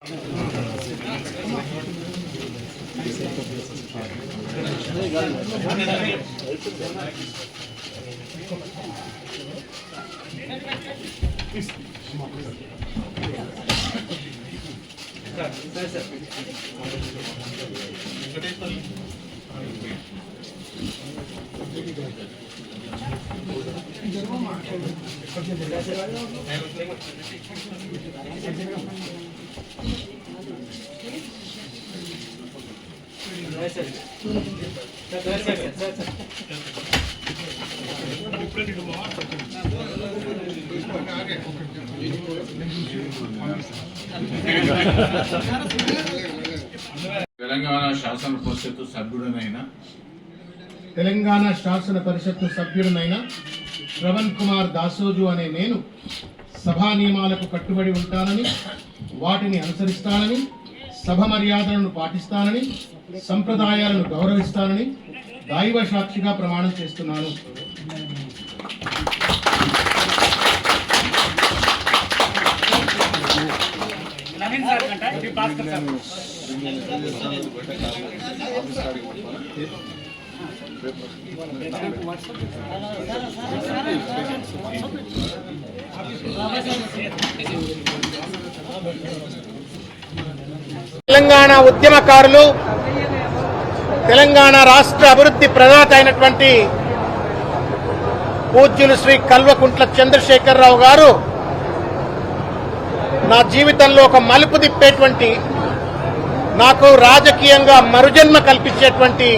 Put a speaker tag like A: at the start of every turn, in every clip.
A: తెలంగాణ శాసన పరిషత్తు సభ్యుడనైన శ్రవణ్ కుమార్ దాసోజు అనే నేను సభా నియమాలకు కట్టుబడి ఉంటానని, వాటిని అనుసరిస్తానని, సభ మర్యాదలను పాటిస్తానని, సంప్రదాయాలను గౌరవిస్తానని దైవ సాక్షిగా ప్రమాణం చేస్తున్నాను. తెలంగాణ ఉద్యమకారులు, తెలంగాణ రాష్ట్ర అభివృద్ధి ప్రదాత అయినటువంటి పూజ్యులు శ్రీ కల్వకుంట్ల చంద్రశేఖరరావు గారు నా జీవితంలో ఒక మలుపు తిప్పేటువంటి, నాకు రాజకీయంగా మరుజన్మ కల్పించేటువంటి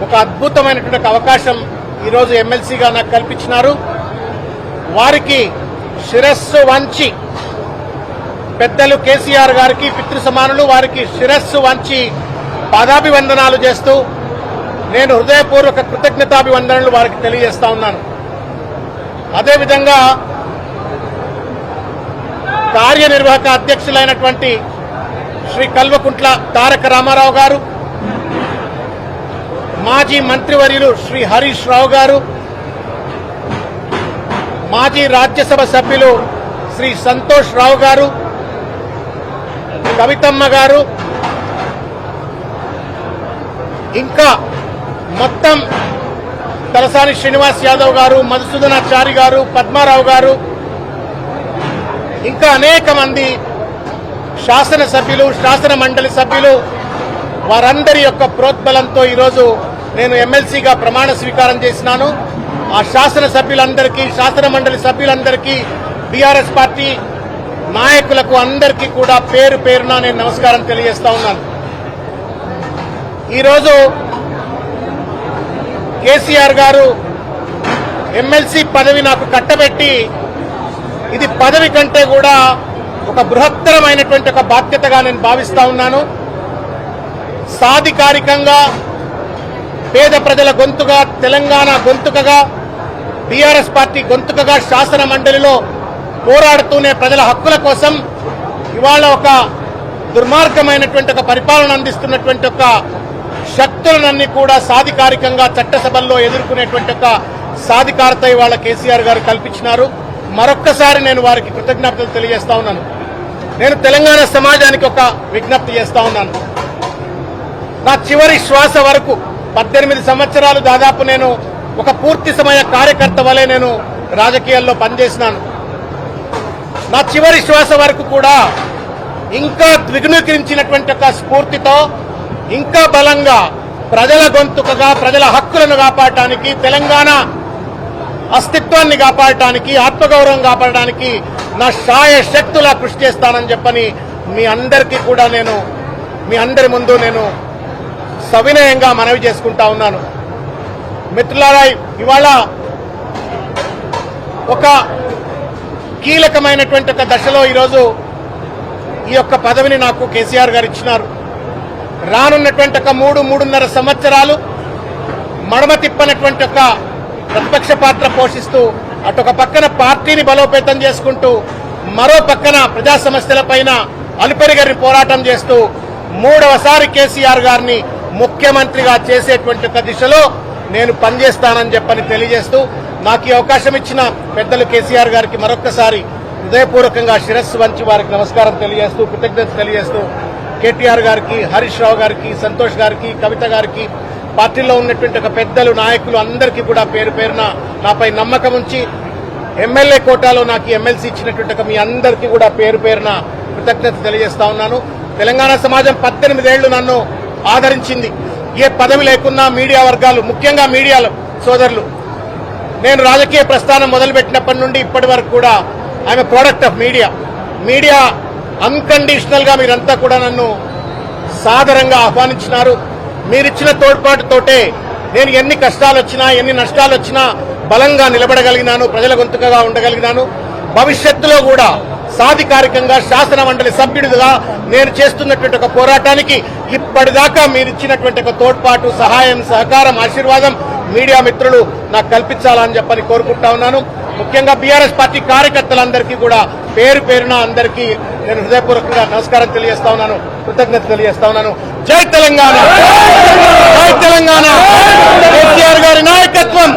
A: ఒక అద్భుతమైనటువంటి అవకాశం ఈరోజు ఎమ్మెల్సీగా నాకు కల్పించినారు. వారికి శిరస్సు వంచి, పెద్దలు కేసీఆర్ గారికి పితృ సమానులు, వారికి శిరస్సు వంచి పాదాభివందనాలు చేస్తూ నేను హృదయపూర్వక కృతజ్ఞతాభివందనలు వారికి తెలియజేస్తా ఉన్నాను. అదేవిధంగా కార్యనిర్వాహక అధ్యక్షులైనటువంటి శ్రీ కల్వకుంట్ల తారక రామారావు గారు, మాజీ మంత్రివర్యులు శ్రీ హరీష్ రావు గారు, మాజీ రాజ్యసభ సభ్యులు శ్రీ సంతోష్ రావు గారు, కవితమ్మ గారు, ఇంకా మొత్తం తలసాని శ్రీనివాస్ యాదవ్ గారు, మధుసూదనాచారి గారు, పద్మారావు గారు, ఇంకా అనేక మంది శాసనసభ్యులు, శాసన మండలి సభ్యులు, వారందరి యొక్క ప్రోద్బలంతో ఈరోజు నేను ఎమ్మెల్సీగా ప్రమాణ స్వీకారం చేసినాను. ఆ శాసనసభ్యులందరికీ, శాసన మండలి సభ్యులందరికీ, బీఆర్ఎస్ పార్టీ నాయకులకు అందరికీ కూడా పేరు పేరున నేను నమస్కారం తెలియజేస్తా ఉన్నాను. ఈరోజు కేసీఆర్ గారు ఎమ్మెల్సీ పదవి నాకు కట్టబెట్టి, ఇది పదవి కంటే కూడా ఒక బృహత్తరమైనటువంటి ఒక బాధ్యతగా నేను భావిస్తా ఉన్నాను. సాధికారికంగా పేద ప్రజల గొంతుగా, తెలంగాణ గొంతుకగా, బీఆర్ఎస్ పార్టీ గొంతుకగా శాసన మండలిలో పోరాడుతూనే ప్రజల హక్కుల కోసం ఇవాళ ఒక దుర్మార్గమైనటువంటి ఒక పరిపాలన అందిస్తున్నటువంటి ఒక శక్తులనన్నీ కూడా సాధికారికంగా చట్టసభల్లో ఎదుర్కొనేటువంటి ఒక సాధికారత ఇవాళ కేసీఆర్ గారు కల్పించినారు. మరొక్కసారి నేను వారికి కృతజ్ఞతలు తెలియజేస్తా ఉన్నాను. నేను తెలంగాణ సమాజానికి ఒక విజ్ఞప్తి చేస్తా ఉన్నాను. నా చివరి శ్వాస వరకు 18 సంవత్సరాలు దాదాపు నేను ఒక పూర్తి సమయ కార్యకర్త వలె నేను రాజకీయాల్లో పనిచేసినాను. నా చివరి శ్వాస వరకు కూడా ఇంకా ద్విగుణీకరించినటువంటి ఒక స్ఫూర్తితో, ఇంకా బలంగా ప్రజల గొంతుకగా, ప్రజల హక్కులను కాపాడటానికి, తెలంగాణ అస్తిత్వాన్ని కాపాడటానికి, ఆత్మగౌరవం కాపాడడానికి నా శాయ శక్తులా కృషి చేస్తానని చెప్పని మీ అందరికీ కూడా నేను మీ అందరి ముందు నేను సవినయంగా మనవి చేసుకుంటా ఉన్నాను. మిత్రులారా, ఇవాళ ఒక కీలకమైనటువంటి ఒక దశలో ఈరోజు ఈ యొక్క పదవిని నాకు కేసీఆర్ గారు ఇచ్చినారు. రానున్నటువంటి ఒక 3-3.5 సంవత్సరాలు మడమ తిప్పనటువంటి ఒక ప్రతిపక్ష పాత్ర పోషిస్తూ, అటొక పక్కన పార్టీని బలోపేతం చేసుకుంటూ, మరో పక్కన ప్రజా సమస్యలపైన అలుపెరుగని పోరాటం చేస్తూ 3వసారి కేసీఆర్ గారిని ముఖ్యమంత్రిగా చేసేటువంటి ఒక దిశలో నేను పనిచేస్తానని చెప్పని తెలియజేస్తూ, నాకు ఈ అవకాశం ఇచ్చిన పెద్దలు కేసీఆర్ గారికి మరొక్కసారి హృదయపూర్వకంగా శిరస్సు వంచి వారికి నమస్కారం తెలియజేస్తూ కృతజ్ఞత తెలియజేస్తూ కేటీఆర్ గారికి, హరీష్ రావు గారికి, సంతోష్ గారికి, కవిత గారికి, పార్టీలో ఉన్నటువంటి ఒక పెద్దలు, నాయకులు అందరికీ కూడా పేరు పేరున నాపై నమ్మకం ఉంచి ఎమ్మెల్యే కోటాలో నాకు ఎమ్మెల్సీ ఇచ్చినటువంటి మీ అందరికీ కూడా పేరు పేరున కృతజ్ఞత తెలియజేస్తా ఉన్నాను. తెలంగాణ సమాజం 18 ఏళ్లు నన్ను ఆదరించింది. ఏ పదవి లేకున్నా మీడియా వర్గాలు, ముఖ్యంగా మీడియా సోదరులు, నేను రాజకీయ ప్రస్థానం మొదలుపెట్టినప్పటి నుండి ఇప్పటి వరకు కూడా I'm a product of media unconditional గా మీరంతా కూడా నన్ను సాదరంగా ఆహ్వానించినారు. మీరిచ్చిన తోడ్పాటుతోటే నేను ఎన్ని కష్టాలు వచ్చినా, ఎన్ని నష్టాలు వచ్చినా బలంగా నిలబడగలిగినాను, ప్రజల గొంతుకగా ఉండగలిగినాను. భవిష్యత్తులో కూడా సాధికారికంగా శాసన మండలి సభ్యుడిగా నేను చేస్తున్నటువంటి ఒక పోరాటానికి ఇప్పటిదాకా మీరిచ్చినటువంటి ఒక తోడ్పాటు, సహాయం, సహకారం, ఆశీర్వాదం మీడియా మిత్రులు నాకు కల్పించాలని చెప్పని కోరుకుంటా ఉన్నాను. ముఖ్యంగా బీఆర్ఎస్ పార్టీ కార్యకర్తలందరికీ కూడా పేరు పేరున అందరికీ నేను హృదయపూర్వకంగా నమస్కారం తెలియజేస్తా ఉన్నాను, కృతజ్ఞత తెలియజేస్తా ఉన్నాను. జై తెలంగాణ, జై తెలంగాణ. కేసీఆర్ గారి నాయకత్వం,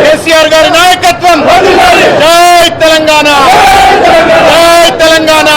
A: కేసీఆర్ గారి నాయకత్వం. జై తెలంగాణ, జై తెలంగాణ.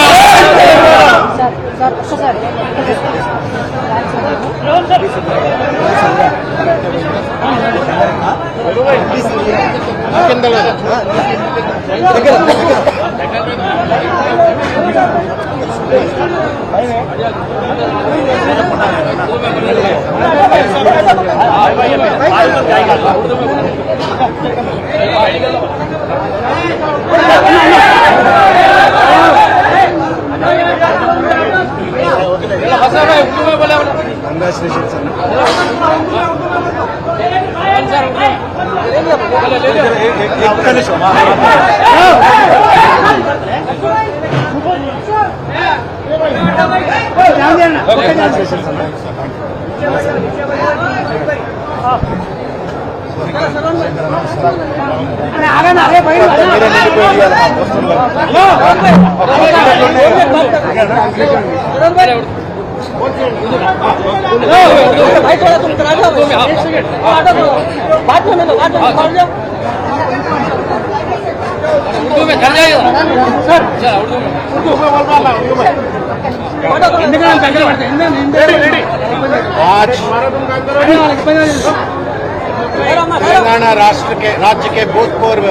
A: तेलंगाना राज्य के भूतपूर्व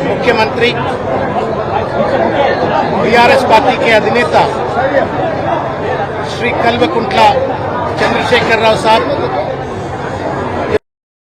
A: मुख्यमंत्री, बीआरएस पार्टी के अधिनेता श्री कल्वकुंट्ला चंद्रशेखर राव साहब